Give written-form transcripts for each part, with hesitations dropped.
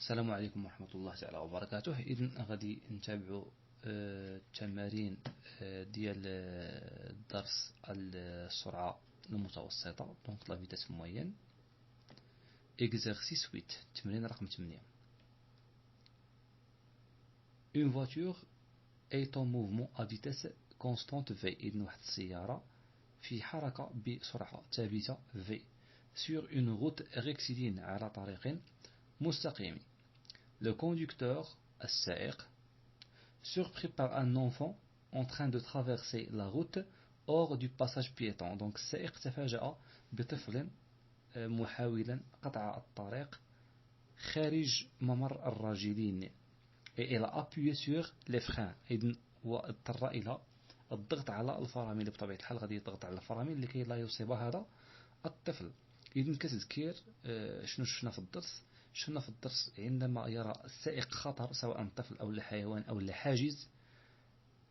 السلام عليكم ورحمة الله تعالى وبركاته. إذن غادي نتابعوا التمارين ديال درس السرعة المتوسطة دونك لا فيتاس موين. Exercice 8 تمرين رقم 8. Une voiture est en mouvement à vitesse constante V. إذن واحد السيارة في حركة بسرعة ثابتة V sur une route rectiligne على طريق مستقيم. Le conducteur, السائق, surpris par un enfant en train de traverser la route hors du passage piéton. Donc السائق تفاجأ بطفل محاولا قطع الطريق خارج ممر الراجلين. Et il a appuyé sur les freins. إذن واضطر إلى الضغط على الفرامل. بطبيعة الحال غادي يضغط على الفرامل لكي لا يصيب هذا الطفل. إذن كتذكير شنو شفنا في الدرس؟ شفنا في الدرس عندما يرى السائق خطر سواء الطفل أو الحيوان أو الحاجز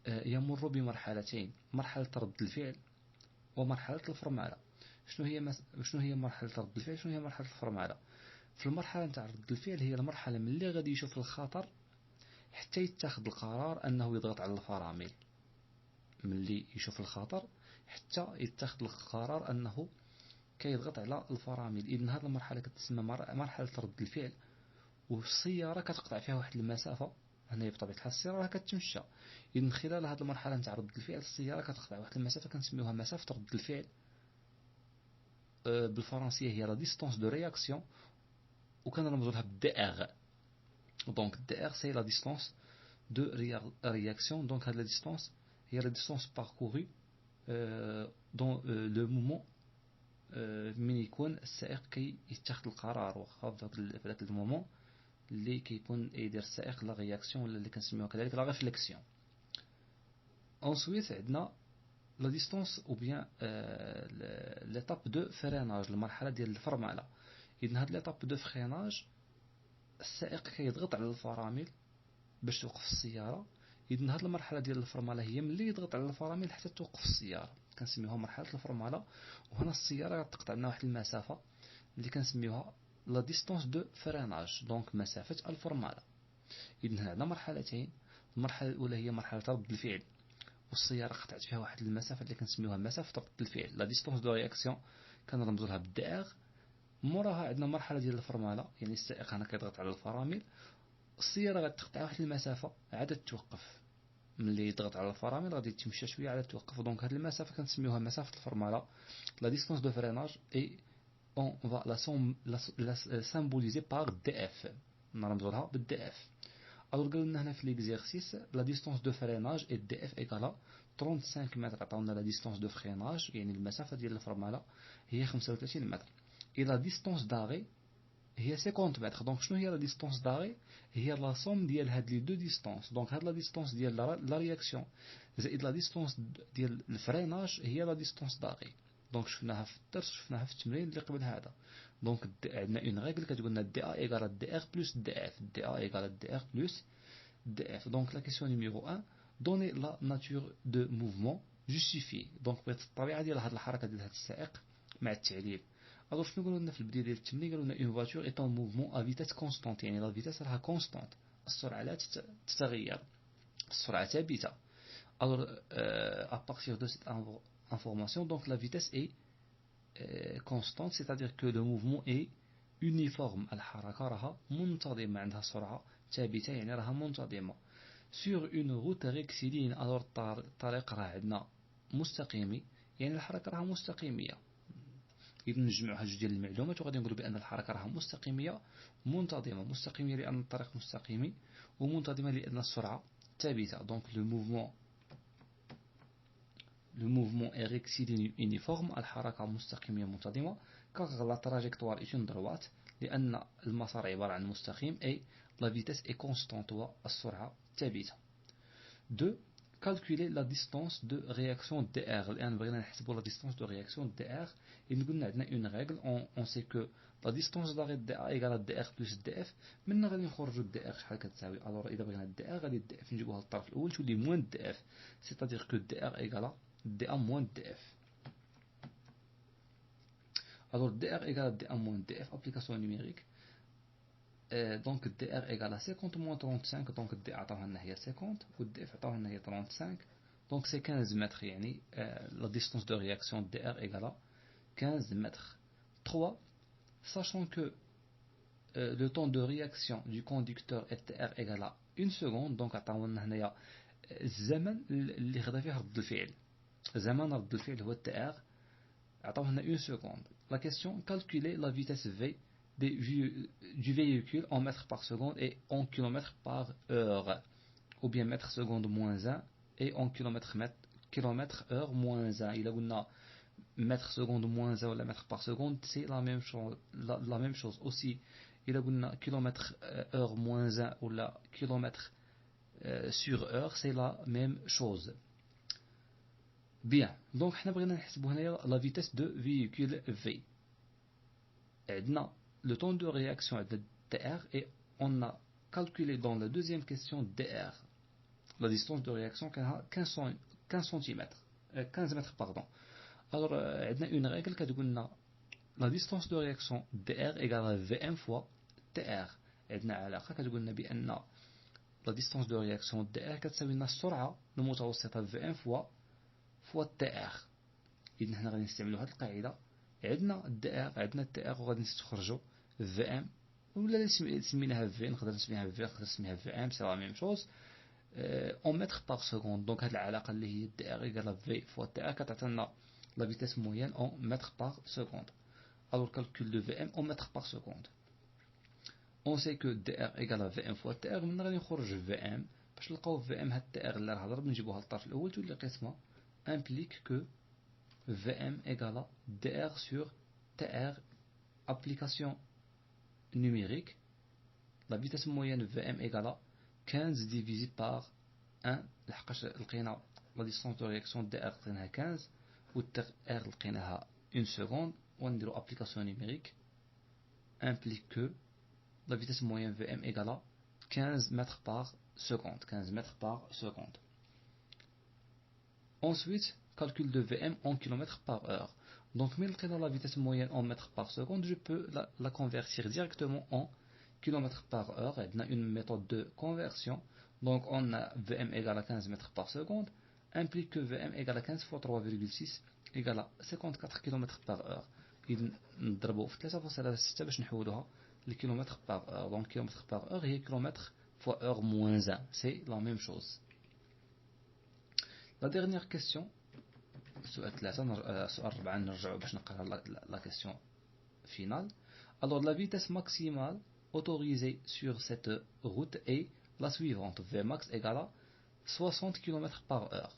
يمر بمرحلتين: مرحلة رد الفعل ومرحلة الفرملة. شنو هي مرحلة رد الفعل؟ شنو هي مرحلة الفرملة؟ في المرحلة نتاع رد الفعل هي المرحلة ملي غادي يشوف الخطر حتى يتخذ القرار أنه يضغط على الفرامل. ملي يشوف الخطر حتى يتخذ القرار أنه كيضغط على الفرامل. إذن هذه المرحلة كتسمى مرحلة رد الفعل، والسيارة كتقطع فيها واحد المسافة. هنا بطبيعة الحال السيارة راه كتمشى. إذن خلال هذه المرحلة نتاع رد الفعل السيارة كتقطع واحد المسافة كنسميوها مسافة رد الفعل. بالفرنسية هي لا ديستونس دو رياكسيون، وكنرمزوا لها بالدي ار. دونك الدي ار سي لا ديستونس دو رياكسيون. دونك هذه لا ديستونس هي لا ديستونس باركوري دون لو مومون من يكون السائق كي يتخذ القرار. واخا في ذاك المومون اللي كيكون يدير السائق لا رياكسيون ولا اللي كنسميوها كذلك لا ريفليكسيون. انسويت عندنا لا ديستونس او بيان ليتاب دو فريناج، المرحله ديال الفرمله. اذن هاد ليتاب دو فريناج السائق كيضغط على الفرامل باش توقف السياره. اذن هاد المرحله ديال الفرمله هي ملي يضغط على الفرامل حتى توقف السياره، كنسميوها مرحله الفرمله. وهنا السياره غتقطع لنا واحد المسافه اللي كنسميوها لا ديستونس دو فريناج، دونك مسافه الفرمله. اذن هنا عندنا مرحلتين. المرحله الاولى هي مرحله رد الفعل، والسياره قطعت فيها واحد المسافه اللي كنسميوها مسافه رد الفعل لا ديستونس دو رياكسيون، كنرمزوا لها بالدي ار. موراها عندنا مرحله ديال الفرمله، يعني السائق هنا كيضغط على الفرامل، السياره غتقطع واحد المسافه عاد توقف. ملي يضغط على الفرامل غادي تمشى شويه عاد توقف. دونك هذه المسافه كنسميوها مسافه الفرمله لا ديستونس دو فريناج. اي on va la symboliser par df. نرمزوا لها بالدف. alors قالوا لنا هنا في ليكزيرسيس لا ديستونس دو فريناج اي دي اف ايكالا 35 متر. عطاونا لا ديستونس دو فريناج يعني المسافه ديال الفرمله هي 35 متر. et la distance d'arrêt هي 50 متر. دونك شنو هي لا ديستونس داري؟ هي لا سوم ديال هاد لي دو ديستونس. دونك هاد لا ديستونس ديال لا رياكسيون زائد لا ديستونس ديال الفريناج هي لا ديستونس داري. دونك شفناها في الدرس، شفناها في التمرين اللي قبل هذا. دونك عندنا اون ريغل كتقول لنا دي ا ايغال دي ار بلس دي اف. دي ا ايغال دي ار بلس دي اف. دونك لا كيسيون نيميرو 1 دوني لا ناتور دو موفمون جوستيفي. دونك بغيت الطبيعه ديال هاد الحركه ديال هاد السائق مع التعليل. alors شنو قالوا لنا في البدايه ديال التمرين؟ قالوا لنا اون فواتور اي طون موفمون ا فيتاس كونستانت، يعني لا فيتاس راها كونستانت، السرعه لا تتغير، السرعه ثابته. alors à partir de cette information donc la vitesse est constante, c'est-à-dire que le mouvement est uniforme. الحركه راها منتظمه، عندها سرعه ثابته يعني راها منتظمه. sur une route rectiligne alors الطريق راه عندنا مستقيمي يعني الحركه راها مستقيميه. إذا نجمعوا هاد جوج ديال المعلومات وغادي نقولوا بأن الحركة راها مستقيمية منتظمة. مستقيمية لأن الطريق مستقيمي، ومنتظمة لأن السرعة ثابتة. دونك لو موفمون est rectiligne uniforme، الحركة مستقيمية منتظمة. كاغ لا تراجيكتوار est une droite، لأن المسار عبارة عن مستقيم. أي لا فيتاس est constante، والسرعة ثابتة. 2. calculer la distance de réaction dr. الآن بغينا نحسبوا la distance de réaction dr. إن قلنا عندنا une règle on sait que la distance d'arrêt dA égale dr plus df. منا غادي نخرجوا dr شحال كتساوي. alors إذا بغينا dr غادي df نجيبوها للطرف الأول تولي moins df، c'est-à-dire que dr égale dA moins df. alors dr égale dA moins df application numérique. دونك دي ار ايغال 50 موان 35 دونك دي عطاوها لنا هي 50 والدي اف عطاوها لنا هي 35 دونك سي 15 متر يعني لا ديستونس دو رياكسيون دي ار ايغال 15 mètres. 3. Sachant que le temps de réaction du conducteur est TR égal à 1 seconde, donc عطاونا هنايا الزمن اللي خدا فيه رد الفعل. زمن رد الفعل هو TR عطاونا 1 seconde. La question, calculer la vitesse V du véhicule en mètres par seconde et en kilomètres par heure. Ou bien mètres seconde moins 1 et en kilomètres heure moins 1. Il a قلنا mètre seconde moins 1 ou la mètre par seconde, c'est la même chose, la même chose aussi. Il a قلنا kilomètre heure moins 1 ou la kilomètre sur heure, c'est la même chose. Bien, donc احنا بغينا نحسبوا هنايا la vitesse de véhicule V. عندنا le temps de réaction عندنا dr et on a calculé dans la deuxième question dr. La distance de réaction كانها 15 cm 15 mètres pardon. Alors, عندنا une règle كتقولنا la distance de réaction dr égale à Vm fois tr. عندنا علاقة كتقولنا بأن la distance de réaction dr كتساوي لنا السرعة المتوسطة Vm fois tr. إذن حنا غادي نستعملوا هذه القاعدة. عندنا dr عندنا tr وغادي نستخرجوا Vm ولا سميناها V نقدر نسميها V نقدر نسميها Vm سي لا ميم شوز en mètres par seconde. دونك هذه العلاقة اللي هي dr égale à V fois tr كتعطينا la vitesse moyenne en mètres par seconde. Alors, calcul de Vm en mètres par seconde. On sait que dr égale à Vm fois tr. من غادي نخرج Vm باش نلقاو Vm هاد tr اللي راه ضرب نجيبوها للطرف الأول تولي قسمة implique que Vm égale à dr sur tr application numérique. La vitesse moyenne Vm égale à 15 divisé par 1 لحقاش لقينا la distance de réaction dr لقيناها 15 والتر R لقيناها 1 seconde ونديرو application numérique implique que la vitesse moyenne Vm égale à 15 mètres par seconde. 15 mètres par seconde. Ensuite, calcul de Vm en kilomètres par heure. Donc, mais la vitesse moyenne en mètres par seconde, je peux la convertir directement en kilomètres par heure. Et on a une méthode de conversion. Donc, on a Vm égale à 15 mètres par seconde, implique que Vm égale à 15 fois 3,6 égale à 54 km par heure. إذن نضربو في 3.6 باش نحولوها لكيلومتر par heure. Donc, kilomètre par heure هي kilomètre fois heure moins 1. C'est la même chose. La dernière question, سؤال 3 سؤال 4 نرجعو باش نقرا la question finale. Alors, la vitesse maximale autorisée sur cette route est la suivante. Vmax égale à 60 km par heure.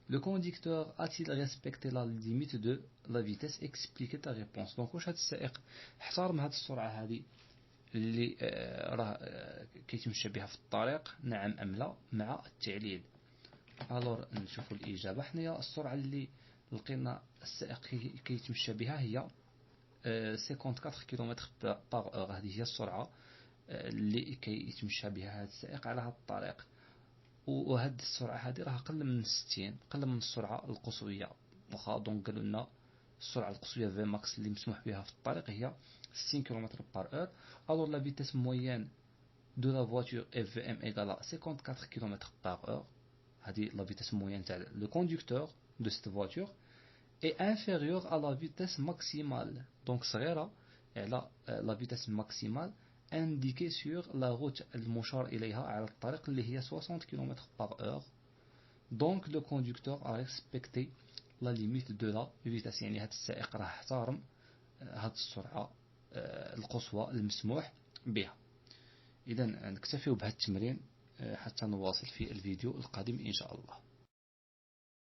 Le conducteur a-t-il respecté la limite de la vitesse? Expliquez ta réponse. Donc واش هاد السائق احترم هاد السرعة هذه اللي راه كيتمشى بها في الطريق، نعم أم لا، مع التعليل. الور نشوفوا الإجابة. حنايا السرعة اللي لقينا السائق كيتمشى بها هي 54 كيلومتر باغ اور. هذه هي السرعة اللي كيتمشى بها هذا السائق على هذا الطريق. وهاد السرعة هذه راه أقل من 60، أقل من السرعة القصوية. واخا دونك قالوا لنا السرعة القصوية في ماكس اللي مسموح بها في الطريق هي 60 كم بار اور. alors la vitesse moyenne de la voiture est Vm égale à 54 km par heure. هذه la vitesse moyenne تاع le conducteur de cette voiture est inférieure à la vitesse maximale. donc صغيرة على la vitesse maximale indiquée sur la route المشار إليها على الطريق اللي هي 60 km par heure. donc le conducteur a respecté la limite de la vitesse. يعني هذا السائق راه احترم هذه السرعة القصوى المسموح بها. إذا نكتفي بهذا التمرين حتى نواصل في الفيديو القادم إن شاء الله.